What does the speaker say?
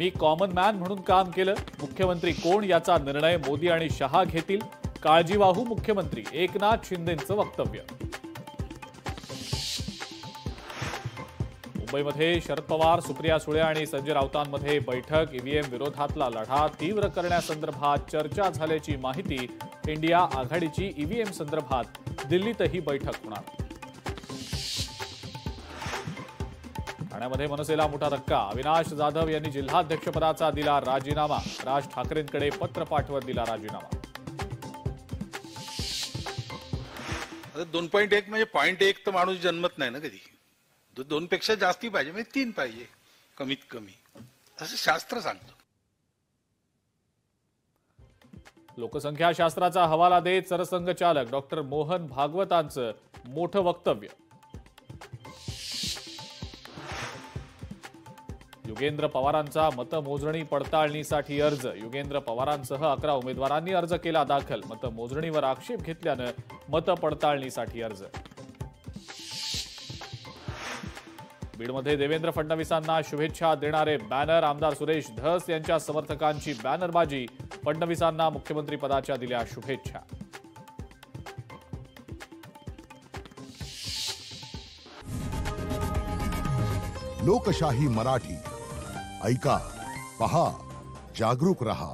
मी common man म्हणून काम केलं, मुख्यमंत्री कोण याचा निर्णय मोदी आणि शहा घेतील, काळजीवाहू मुख्यमंत्री एकनाथ शिंदेंचं वक्तव्य. मुंबईमध्ये शरद पवार, सुप्रिया सुळे आणि संजय राऊतांमध्ये बैठक. ईव्हीएम विरोधातला लढा तीव्र करण्यासंदर्भात चर्चा झाल्याची माहिती. इंडिया आघाडीची ईव्हीएम संदर्भात दिल्लीतही बैठक होणार. ठाण्यामध्ये मनसेला मोठा धक्का. अविनाश जाधव यांनी जिल्हाध्यक्षपदाचा दिला राजीनामा. राज ठाकरेंकडे पत्र पाठवत दिला राजीनामा. 2.1 म्हणजे 0.1 तर माणूस जन्मत नाही ना कधी. 2 पेक्षा जास्ती पाहिजे, म्हणजे 3 पाहिजे कमीत कमी, असं शास्त्र सांगतं. लोकसंख्या शास्त्राचा हवाला देत सरसंघचालक डॉक्टर मोहन भागवतांचं मोठं वक्तव्य. युगेंद्र पवारांचा मतमोजणी पडताळणीसाठी अर्ज. युगेंद्र पवारांसह 11 उमेदवारांनी अर्ज केला दाखल. मतमोजणीवर आक्षेप घेतल्यानं मतपडताळणीसाठी अर्ज. बीडमध्ये देवेंद्र फडणवीसांना शुभेच्छा देणारे बॅनर. आमदार सुरेश धस यांच्या समर्थकांची बॅनरबाजी. फडणवीसांना मुख्यमंत्री पदाच्या दिल्या शुभेच्छा. लोकशाही मराठी ऐका, पहा, जागरूक रहा.